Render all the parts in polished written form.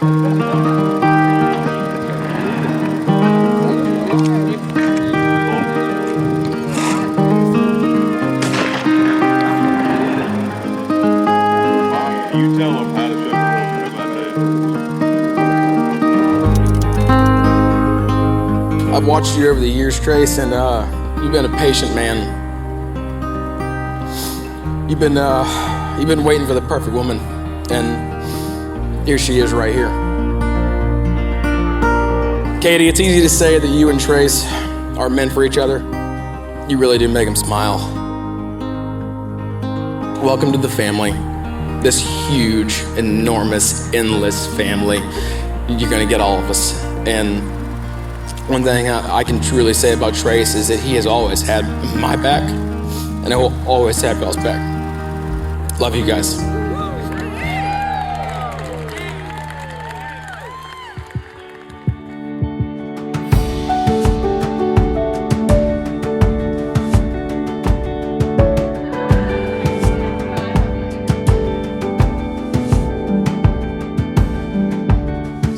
You tell them how to do it. I've watched you over the years, Trace, and you've been a patient man. You've been waiting for the perfect woman, and here she is right here. Katie, it's easy to say that you and Trace are meant for each other. You really do make them smile. Welcome to the family. This huge, enormous, endless family. You're gonna get all of us. And one thing I can truly say about Trace is that he has always had my back, and I will always have y'all's back. Love you guys.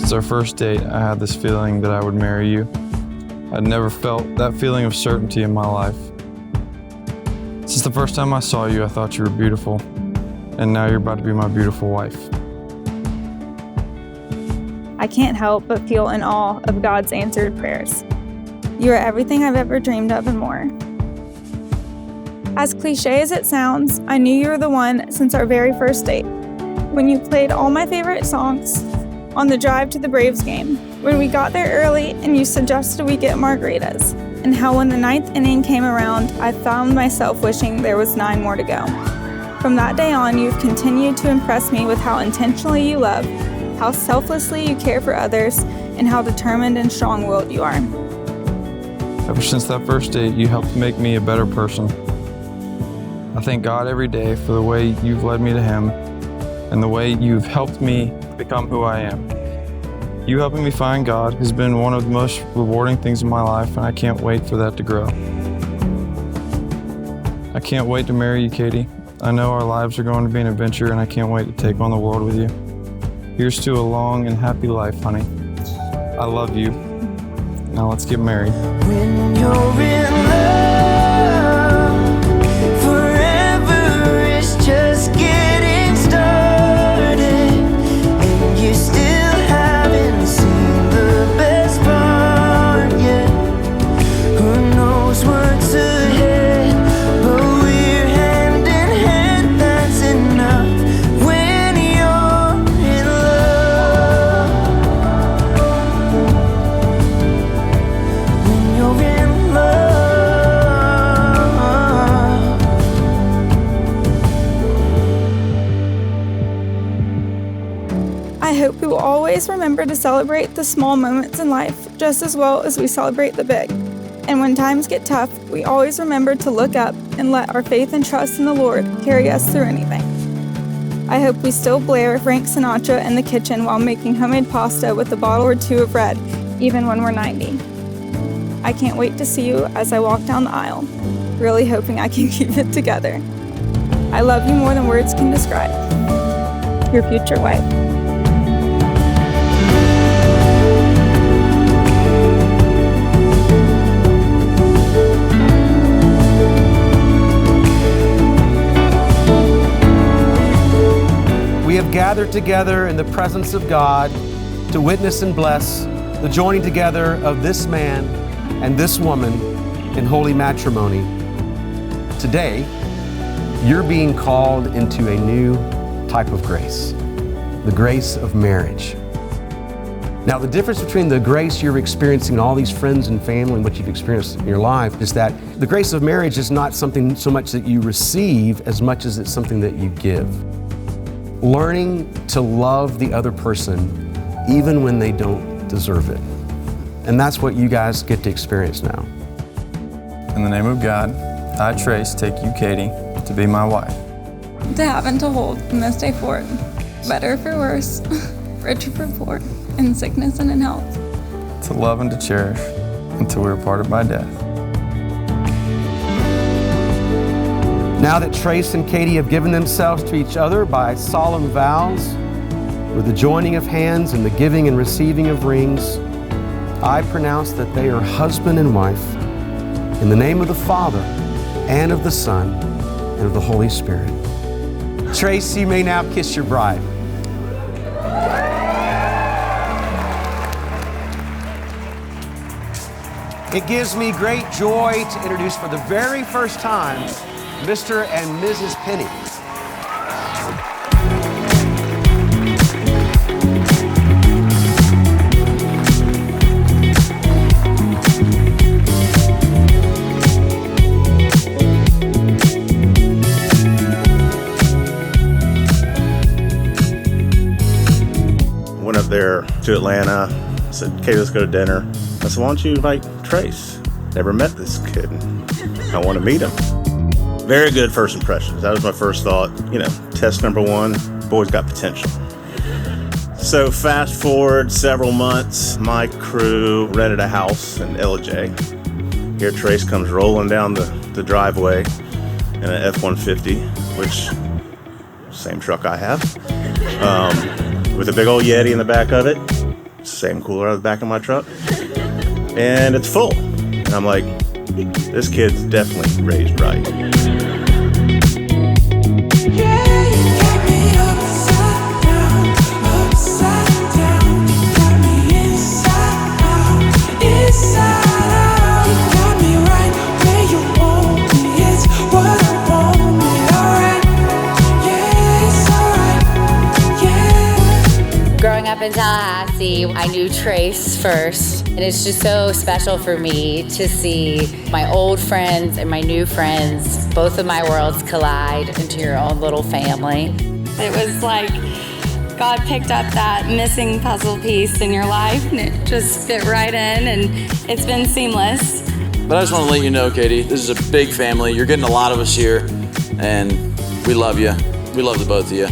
Since our first date, I had this feeling that I would marry you. I'd never felt that feeling of certainty in my life. Since the first time I saw you, I thought you were beautiful, and now you're about to be my beautiful wife. I can't help but feel in awe of God's answered prayers. You are everything I've ever dreamed of and more. As cliche as it sounds, I knew you were the one since our very first date. When you played all my favorite songs on the drive to the Braves game, when we got there early and you suggested we get margaritas, and how when the 9th inning came around, I found myself wishing there was 9 more to go. From that day on, you've continued to impress me with how intentionally you love, how selflessly you care for others, and how determined and strong-willed you are. Ever since that first date, you helped make me a better person. I thank God every day for the way you've led me to Him and the way you've helped me become who I am. You helping me find God has been one of the most rewarding things in my life, and I can't wait for that to grow. I can't wait to marry you, Katie. I know our lives are going to be an adventure, and I can't wait to take on the world with you. Here's to a long and happy life, honey. I love you. Now let's get married. When you're in love, forever is just getting started, and you still haven't seen the best part yet. Who knows what's ahead, but we're hand in hand, that's enough. When you're in love, when you're in love. I hope we will always remember to celebrate the small moments in life just as well as we celebrate the big. And when times get tough, we always remember to look up and let our faith and trust in the Lord carry us through anything. I hope we still blare Frank Sinatra in the kitchen while making homemade pasta with a bottle or 2 of red, even when we're 90. I can't wait to see you as I walk down the aisle, really hoping I can keep it together. I love you more than words can describe. Your future wife. We have gathered together in the presence of God to witness and bless the joining together of this man and this woman in holy matrimony. Today, you're being called into a new type of grace, the grace of marriage. Now, the difference between the grace you're experiencing and all these friends and family and what you've experienced in your life is that the grace of marriage is not something so much that you receive as much as it's something that you give. Learning to love the other person even when they don't deserve it. And that's what you guys get to experience now. In the name of God, I, Trace, take you, Katie, to be my wife. To have and to hold from this day forward, better for worse, richer for poor, in sickness and in health. To love and to cherish until we are parted by death. Now that Trace and Katie have given themselves to each other by solemn vows, with the joining of hands and the giving and receiving of rings, I pronounce that they are husband and wife in the name of the Father and of the Son and of the Holy Spirit. Trace, you may now kiss your bride. It gives me great joy to introduce for the very first time Mr. and Mrs. Penny. Went up there to Atlanta, said, "Okay, let's go to dinner." I said, "Why don't you invite Trace? Never met this kid. I want to meet him." Very good first impressions. That was my first thought. Test number one, boy's got potential. So fast forward several months, my crew rented a house in LJ. Here Trace comes rolling down the driveway in an F-150, which, same truck I have, with a big old Yeti in the back of it. Same cooler out of the back of my truck. And it's full. And I'm like, this kid's definitely raised right. Growing up in Tallahassee, I knew Trace first, and it's just so special for me to see my old friends and my new friends, both of my worlds collide into your own little family. It was like God picked up that missing puzzle piece in your life, and it just fit right in, and it's been seamless. But I just want to let you know, Katie, this is a big family. You're getting a lot of us here, and we love you. We love the both of you.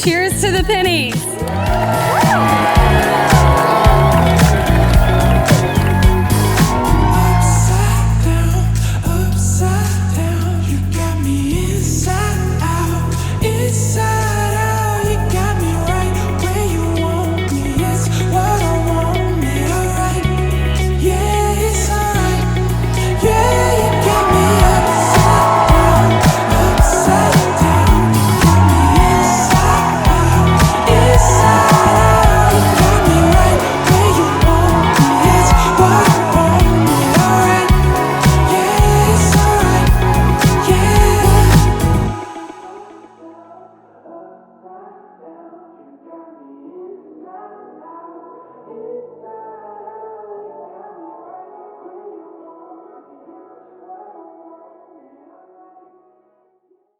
Cheers to the pennies.